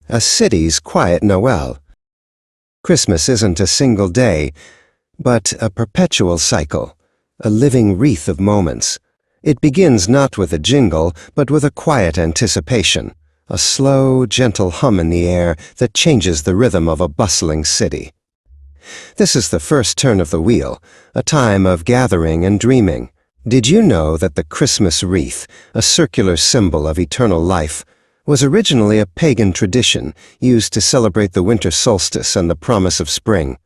A city's quiet Noel. Christmas isn't a single day, but a perpetual cycle, a living wreath of moments. It begins not with a jingle, but with a quiet anticipation, a slow, gentle hum in the air that changes the rhythm of a bustling city. This is the first turn of the wheel, a time of gathering and dreaming. Did you know that the Christmas wreath, a circular symbol of eternal life, was originally a pagan tradition used to celebrate the winter solstice and the promise of spring?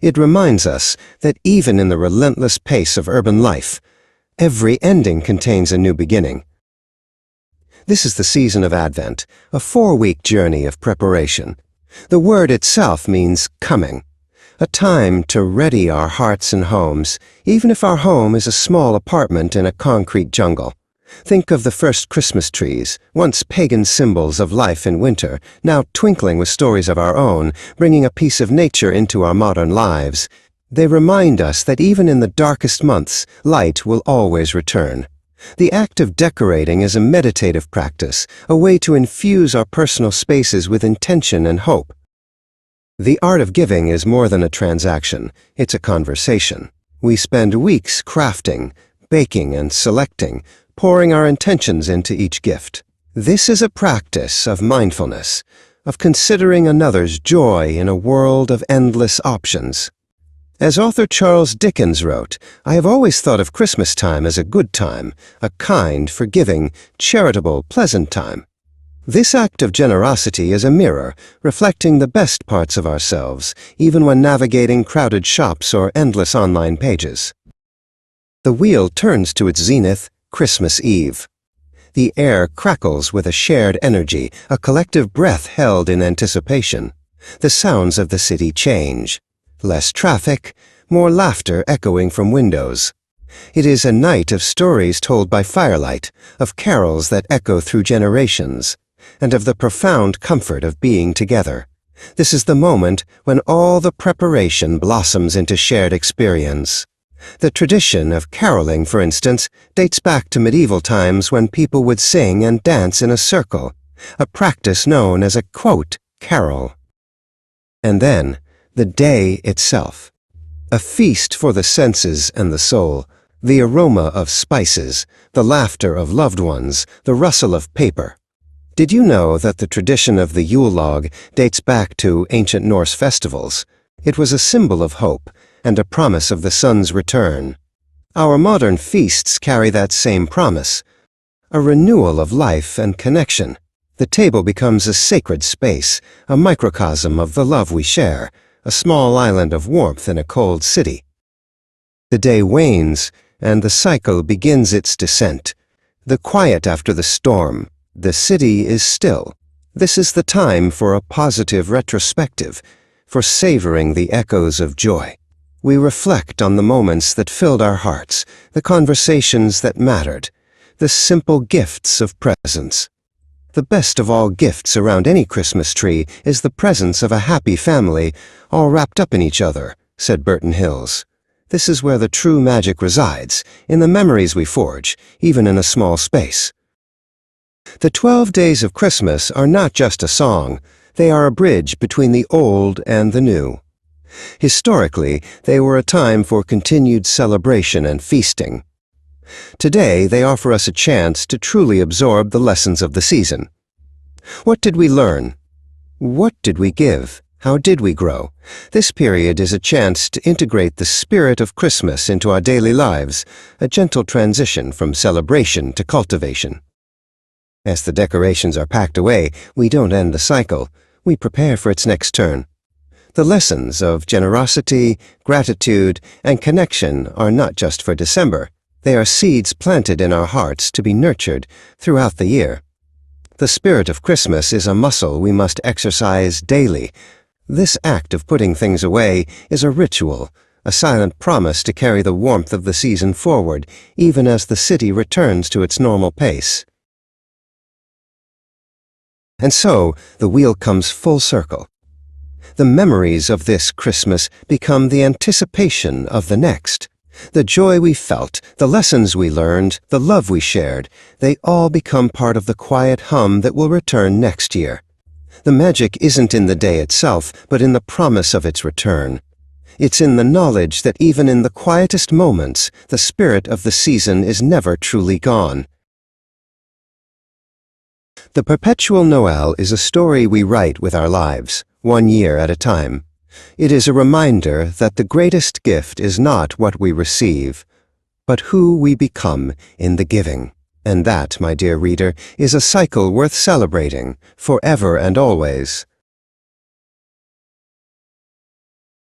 It reminds us that even in the relentless pace of urban life, every ending contains a new beginning. This is the season of Advent, a 4-week journey of preparation. The word itself means coming, a time to ready our hearts and homes, even if our home is a small apartment in a concrete jungle. Think of the first Christmas trees, once pagan symbols of life in winter, now twinkling with stories of our own, bringing a piece of nature into our modern lives. They remind us that even in the darkest months, light will always return. The act of decorating is a meditative practice, a way to infuse our personal spaces with intention and hope. The art of giving is more than a transaction, it's a conversation. We spend weeks crafting, baking, and selecting, pouring our intentions into each gift. This is a practice of mindfulness, of considering another's joy in a world of endless options. As author Charles Dickens wrote, "I have always thought of Christmas time as a good time, a kind, forgiving, charitable, pleasant time." This act of generosity is a mirror, reflecting the best parts of ourselves, even when navigating crowded shops or endless online pages. The wheel turns to its zenith, Christmas Eve. The air crackles with a shared energy, a collective breath held in anticipation. The sounds of the city change. Less traffic, more laughter echoing from windows. It is a night of stories told by firelight, of carols that echo through generations, and of the profound comfort of being together. This is the moment when all the preparation blossoms into shared experience. The tradition of caroling, for instance, dates back to medieval times when people would sing and dance in a circle, a practice known as a, quote, carol. And then, the day itself. A feast for the senses and the soul, the aroma of spices, the laughter of loved ones, the rustle of paper. Did you know that the tradition of the Yule log dates back to ancient Norse festivals? It was a symbol of hope and a promise of the sun's return. Our modern feasts carry that same promise, a renewal of life and connection. The table becomes a sacred space, a microcosm of the love we share, a small island of warmth in a cold city. The day wanes, and the cycle begins its descent. The quiet after the storm. The city is still. This is the time for a positive retrospective, for savoring the echoes of joy. We reflect on the moments that filled our hearts, the conversations that mattered, the simple gifts of presence. The best of all gifts around any Christmas tree is the presence of a happy family, all wrapped up in each other, said Burton Hills. This is where the true magic resides, in the memories we forge, even in a small space. The 12 days of Christmas are not just a song, they are a bridge between the old and the new. Historically, they were a time for continued celebration and feasting. Today, they offer us a chance to truly absorb the lessons of the season. What did we learn? What did we give? How did we grow? This period is a chance to integrate the spirit of Christmas into our daily lives, a gentle transition from celebration to cultivation. As the decorations are packed away, we don't end the cycle. We prepare for its next turn. The lessons of generosity, gratitude, and connection are not just for December. They are seeds planted in our hearts to be nurtured throughout the year. The spirit of Christmas is a muscle we must exercise daily. This act of putting things away is a ritual, a silent promise to carry the warmth of the season forward, even as the city returns to its normal pace. And so, the wheel comes full circle. The memories of this Christmas become the anticipation of the next. The joy we felt, the lessons we learned, the love we shared, they all become part of the quiet hum that will return next year. The magic isn't in the day itself, but in the promise of its return. It's in the knowledge that even in the quietest moments, the spirit of the season is never truly gone. The Perpetual Noel is a story we write with our lives, 1 year at a time. It is a reminder that the greatest gift is not what we receive, but who we become in the giving. And that, my dear reader, is a cycle worth celebrating, forever and always.